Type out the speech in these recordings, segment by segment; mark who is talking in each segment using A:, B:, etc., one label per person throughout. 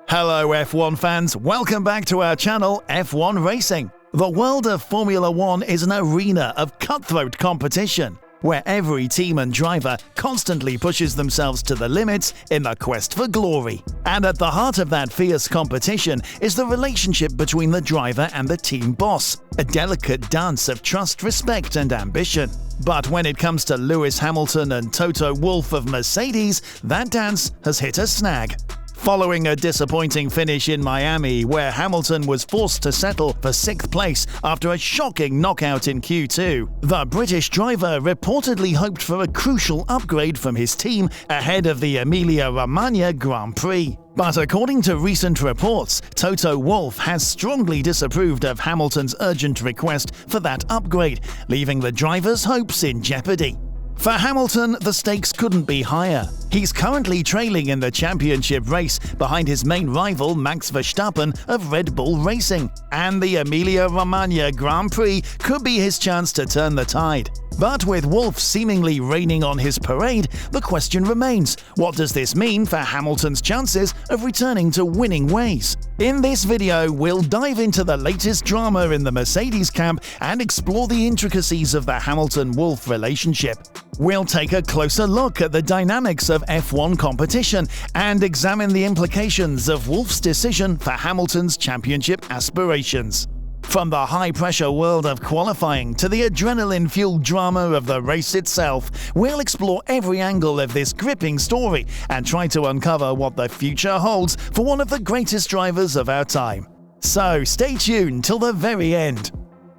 A: Hello F1 fans, welcome back to our channel F1 Racing. The world of Formula One is an arena of cutthroat competition, where every team and driver constantly pushes themselves to the limits in the quest for glory. And at the heart of that fierce competition is the relationship between the driver and the team boss, a delicate dance of trust, respect and ambition. But when it comes to Lewis Hamilton and Toto Wolff of Mercedes, that dance has hit a snag. Following a disappointing finish in Miami, where Hamilton was forced to settle for 6th place after a shocking knockout in Q2, the British driver reportedly hoped for a crucial upgrade from his team ahead of the Emilia Romagna Grand Prix. But according to recent reports, Toto Wolff has strongly disapproved of Hamilton's urgent request for that upgrade, leaving the driver's hopes in jeopardy. For Hamilton, the stakes couldn't be higher. He's currently trailing in the championship race behind his main rival Max Verstappen of Red Bull Racing, and the Emilia Romagna Grand Prix could be his chance to turn the tide. But with Wolff seemingly raining on his parade, the question remains, what does this mean for Hamilton's chances of returning to winning ways? In this video, we'll dive into the latest drama in the Mercedes camp and explore the intricacies of the Hamilton-Wolff relationship. We'll take a closer look at the dynamics of F1 competition and examine the implications of Wolff's decision for Hamilton's championship aspirations. From the high-pressure world of qualifying to the adrenaline-fueled drama of the race itself, we'll explore every angle of this gripping story and try to uncover what the future holds for one of the greatest drivers of our time. So stay tuned till the very end.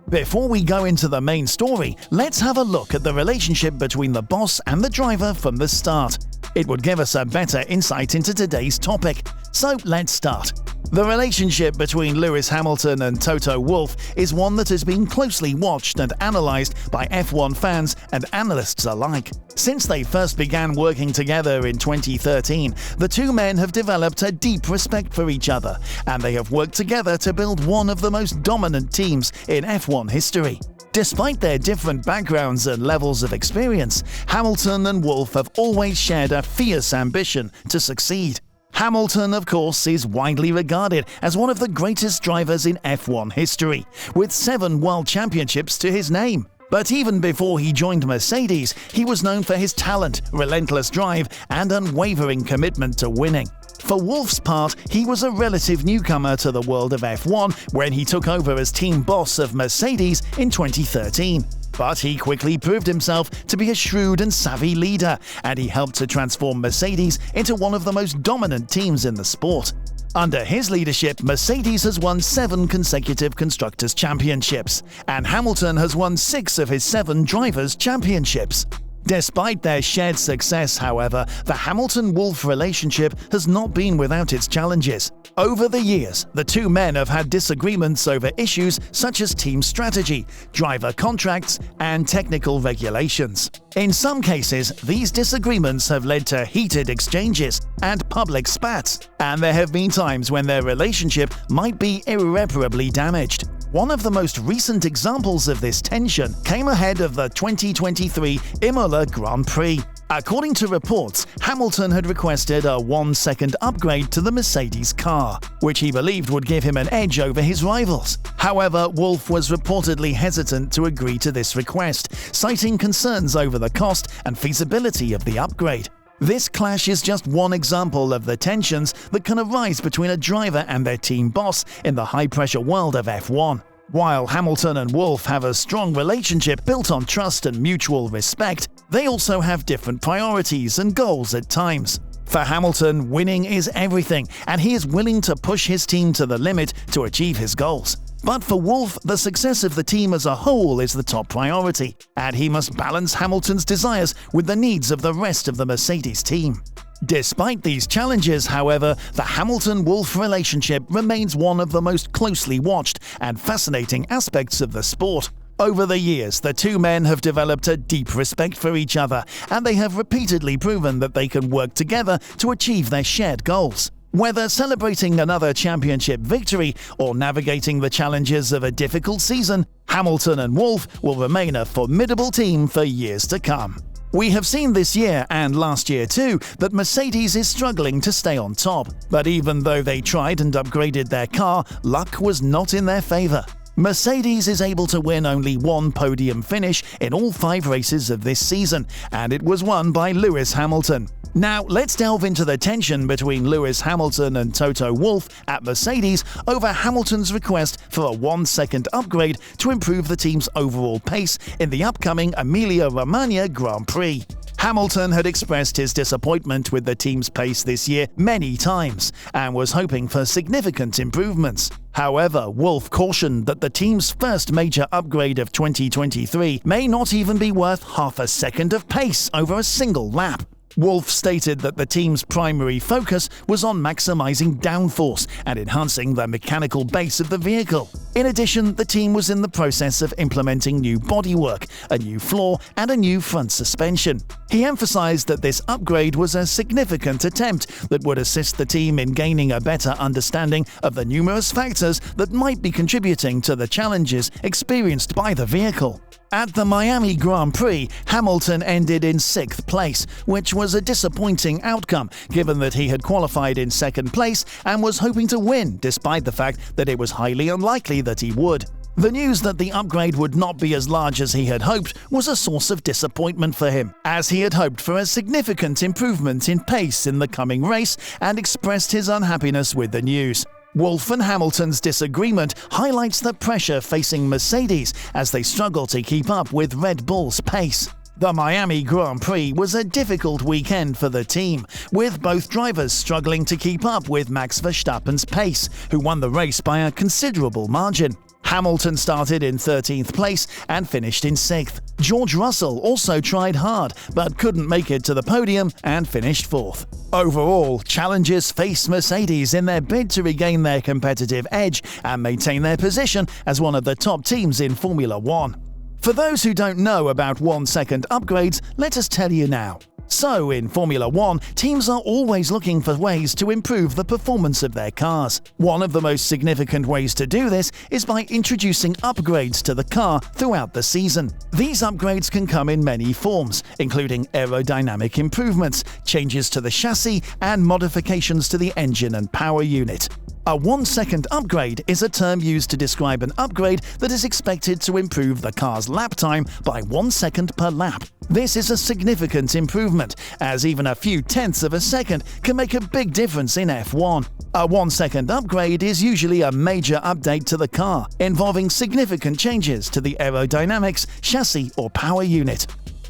A: Before we go into the main story, let's have a look at the relationship between the boss and the driver from the start. It would give us a better insight into today's topic. So let's start. The relationship between Lewis Hamilton and Toto Wolff is one that has been closely watched and analysed by F1 fans and analysts alike. Since they first began working together in 2013, the two men have developed a deep respect for each other, and they have worked together to build one of the most dominant teams in F1 history. Despite their different backgrounds and levels of experience, Hamilton and Wolff have always shared a fierce ambition to succeed. Hamilton, of course, is widely regarded as one of the greatest drivers in F1 history, with 7 world championships to his name. But even before he joined Mercedes, he was known for his talent, relentless drive, and unwavering commitment to winning. For Wolff's part, he was a relative newcomer to the world of F1 when he took over as team boss of Mercedes in 2013. But he quickly proved himself to be a shrewd and savvy leader, and he helped to transform Mercedes into one of the most dominant teams in the sport. Under his leadership, Mercedes has won 7 consecutive Constructors' Championships, and Hamilton has won 6 of his 7 Drivers' Championships. Despite their shared success, however, the Hamilton-Wolff relationship has not been without its challenges. Over the years, the two men have had disagreements over issues such as team strategy, driver contracts, and technical regulations. In some cases, these disagreements have led to heated exchanges and public spats, and there have been times when their relationship might be irreparably damaged. One of the most recent examples of this tension came ahead of the 2023 Imola Grand Prix. According to reports, Hamilton had requested a 1-second upgrade to the Mercedes car, which he believed would give him an edge over his rivals. However, Wolff was reportedly hesitant to agree to this request, citing concerns over the cost and feasibility of the upgrade. This clash is just one example of the tensions that can arise between a driver and their team boss in the high-pressure world of F1. While Hamilton and Wolff have a strong relationship built on trust and mutual respect, they also have different priorities and goals at times. For Hamilton, winning is everything, and he is willing to push his team to the limit to achieve his goals. But for Wolff, the success of the team as a whole is the top priority, and he must balance Hamilton's desires with the needs of the rest of the Mercedes team. Despite these challenges, however, the Hamilton-Wolff relationship remains one of the most closely watched and fascinating aspects of the sport. Over the years, the two men have developed a deep respect for each other, and they have repeatedly proven that they can work together to achieve their shared goals. Whether celebrating another championship victory or navigating the challenges of a difficult season, Hamilton and Wolff will remain a formidable team for years to come. We have seen this year and last year too that Mercedes is struggling to stay on top. But even though they tried and upgraded their car, luck was not in their favour. Mercedes is able to win only one podium finish in all 5 races of this season, and it was won by Lewis Hamilton. Now, let's delve into the tension between Lewis Hamilton and Toto Wolff at Mercedes over Hamilton's request for a 1-second upgrade to improve the team's overall pace in the upcoming Emilia Romagna Grand Prix. Hamilton had expressed his disappointment with the team's pace this year many times and was hoping for significant improvements. However, Wolff cautioned that the team's first major upgrade of 2023 may not even be worth half a second of pace over a single lap. Wolff stated that the team's primary focus was on maximizing downforce and enhancing the mechanical base of the vehicle. In addition, the team was in the process of implementing new bodywork, a new floor, and a new front suspension. He emphasized that this upgrade was a significant attempt that would assist the team in gaining a better understanding of the numerous factors that might be contributing to the challenges experienced by the vehicle. At the Miami Grand Prix, Hamilton ended in 6th place, which was a disappointing outcome given that he had qualified in 2nd place and was hoping to win despite the fact that it was highly unlikely that he would. The news that the upgrade would not be as large as he had hoped was a source of disappointment for him, as he had hoped for a significant improvement in pace in the coming race and expressed his unhappiness with the news. Wolff and Hamilton's disagreement highlights the pressure facing Mercedes as they struggle to keep up with Red Bull's pace. The Miami Grand Prix was a difficult weekend for the team, with both drivers struggling to keep up with Max Verstappen's pace, who won the race by a considerable margin. Hamilton started in 13th place and finished in 6th. George Russell also tried hard, but couldn't make it to the podium and finished 4th. Overall, challenges face Mercedes in their bid to regain their competitive edge and maintain their position as one of the top teams in Formula One. For those who don't know about 1-second upgrades, let us tell you now. So, in Formula One, teams are always looking for ways to improve the performance of their cars. One of the most significant ways to do this is by introducing upgrades to the car throughout the season. These upgrades can come in many forms, including aerodynamic improvements, changes to the chassis, and modifications to the engine and power unit. A 1-second upgrade is a term used to describe an upgrade that is expected to improve the car's lap time by 1 second per lap. This is a significant improvement, as even a few tenths of a second can make a big difference in F1. A 1-second upgrade is usually a major update to the car, involving significant changes to the aerodynamics, chassis, or power unit.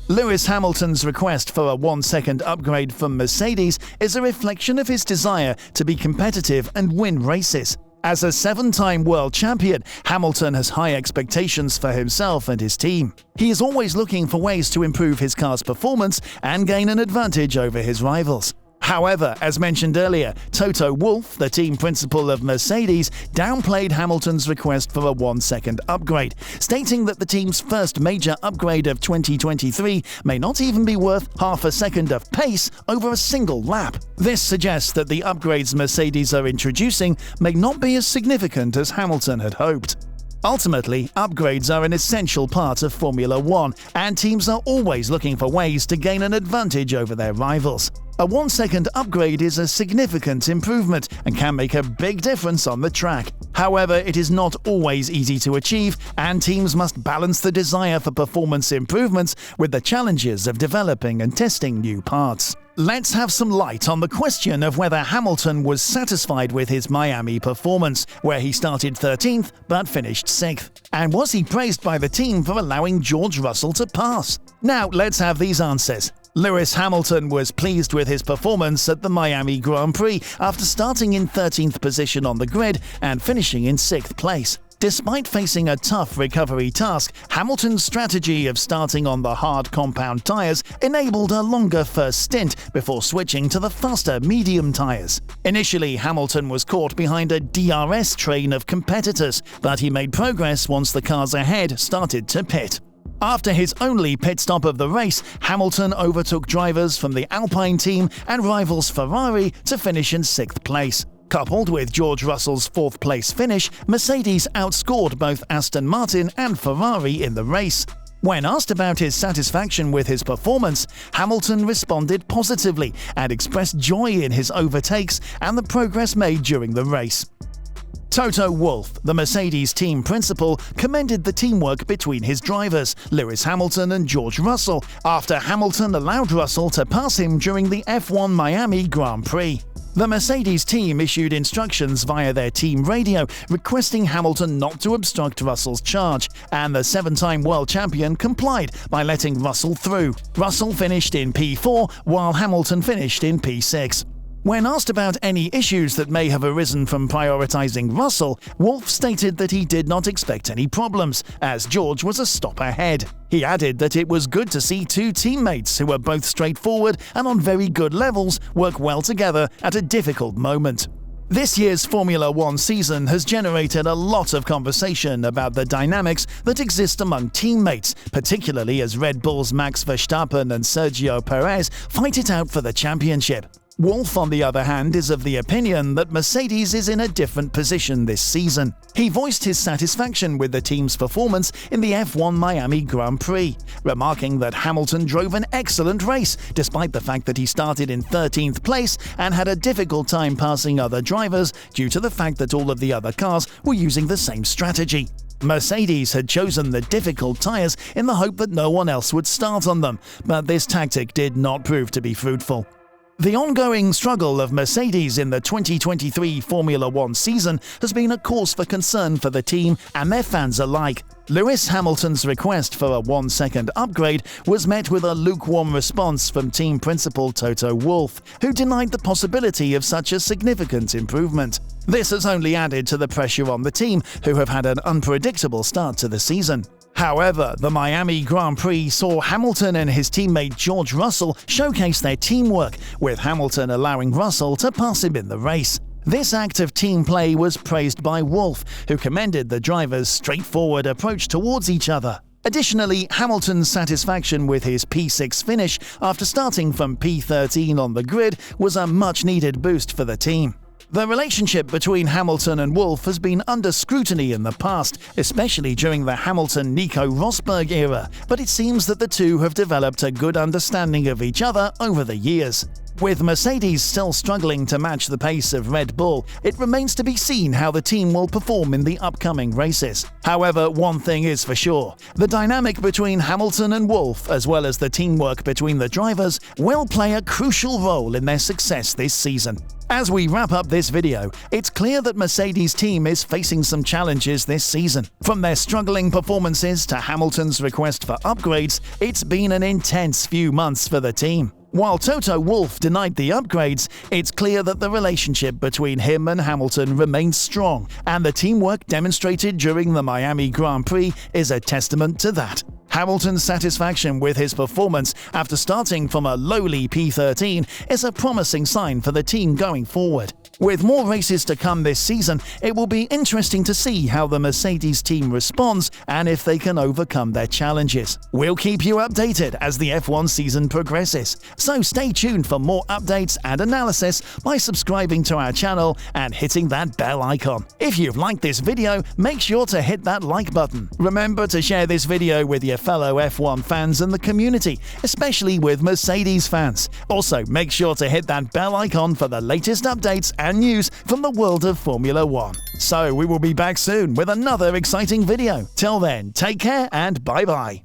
A: Lewis Hamilton's request for a 1-second upgrade from Mercedes is a reflection of his desire to be competitive and win races. As a 7-time world champion, Hamilton has high expectations for himself and his team. He is always looking for ways to improve his car's performance and gain an advantage over his rivals. However, as mentioned earlier, Toto Wolff, the team principal of Mercedes, downplayed Hamilton's request for a 1-second upgrade, stating that the team's first major upgrade of 2023 may not even be worth half a second of pace over a single lap. This suggests that the upgrades Mercedes are introducing may not be as significant as Hamilton had hoped. Ultimately, upgrades are an essential part of Formula One, and teams are always looking for ways to gain an advantage over their rivals. A 1-second upgrade is a significant improvement and can make a big difference on the track. However, it is not always easy to achieve, and teams must balance the desire for performance improvements with the challenges of developing and testing new parts. Let's have some light on the question of whether Hamilton was satisfied with his Miami performance, where he started 13th but finished 6th. And was he praised by the team for allowing George Russell to pass? Now, let's have these answers. Lewis Hamilton was pleased with his performance at the Miami Grand Prix after starting in 13th position on the grid and finishing in 6th place. Despite facing a tough recovery task, Hamilton's strategy of starting on the hard compound tyres enabled a longer first stint before switching to the faster medium tyres. Initially, Hamilton was caught behind a DRS train of competitors, but he made progress once the cars ahead started to pit. After his only pit stop of the race, Hamilton overtook drivers from the Alpine team and rivals Ferrari to finish in 6th place. Coupled with George Russell's 4th place finish, Mercedes outscored both Aston Martin and Ferrari in the race. When asked about his satisfaction with his performance, Hamilton responded positively and expressed joy in his overtakes and the progress made during the race. Toto Wolff, the Mercedes team principal, commended the teamwork between his drivers, Lewis Hamilton and George Russell, after Hamilton allowed Russell to pass him during the F1 Miami Grand Prix. The Mercedes team issued instructions via their team radio requesting Hamilton not to obstruct Russell's charge, and the seven-time world champion complied by letting Russell through. Russell finished in P4 while Hamilton finished in P6. When asked about any issues that may have arisen from prioritizing Russell, Wolff stated that he did not expect any problems, as George was a stop ahead. He added that it was good to see two teammates who were both straightforward and on very good levels work well together at a difficult moment. This year's Formula One season has generated a lot of conversation about the dynamics that exist among teammates, particularly as Red Bull's Max Verstappen and Sergio Perez fight it out for the championship. Wolff, on the other hand, is of the opinion that Mercedes is in a different position this season. He voiced his satisfaction with the team's performance in the F1 Miami Grand Prix, remarking that Hamilton drove an excellent race, despite the fact that he started in 13th place and had a difficult time passing other drivers due to the fact that all of the other cars were using the same strategy. Mercedes had chosen the difficult tyres in the hope that no one else would start on them, but this tactic did not prove to be fruitful. The ongoing struggle of Mercedes in the 2023 Formula One season has been a cause for concern for the team and their fans alike. Lewis Hamilton's request for a 1-second upgrade was met with a lukewarm response from team principal Toto Wolff, who denied the possibility of such a significant improvement. This has only added to the pressure on the team, who have had an unpredictable start to the season. However, the Miami Grand Prix saw Hamilton and his teammate George Russell showcase their teamwork, with Hamilton allowing Russell to pass him in the race. This act of team play was praised by Wolff, who commended the drivers' straightforward approach towards each other. Additionally, Hamilton's satisfaction with his P6 finish after starting from P13 on the grid was a much-needed boost for the team. The relationship between Hamilton and Wolff has been under scrutiny in the past, especially during the Hamilton-Nico Rosberg era, but it seems that the two have developed a good understanding of each other over the years. With Mercedes still struggling to match the pace of Red Bull, it remains to be seen how the team will perform in the upcoming races. However, one thing is for sure: the dynamic between Hamilton and Wolff, as well as the teamwork between the drivers, will play a crucial role in their success this season. As we wrap up this video, it's clear that Mercedes' team is facing some challenges this season. From their struggling performances to Hamilton's request for upgrades, it's been an intense few months for the team. While Toto Wolff denied the upgrades, it's clear that the relationship between him and Hamilton remains strong, and the teamwork demonstrated during the Miami Grand Prix is a testament to that. Hamilton's satisfaction with his performance after starting from a lowly P13 is a promising sign for the team going forward. With more races to come this season, it will be interesting to see how the Mercedes team responds and if they can overcome their challenges. We'll keep you updated as the F1 season progresses, so stay tuned for more updates and analysis by subscribing to our channel and hitting that bell icon. If you've liked this video, make sure to hit that like button. Remember to share this video with your fellow F1 fans and the community, especially with Mercedes fans. Also, make sure to hit that bell icon for the latest updates and news from the world of Formula One. So we will be back soon with another exciting video. Till then, take care and bye-bye.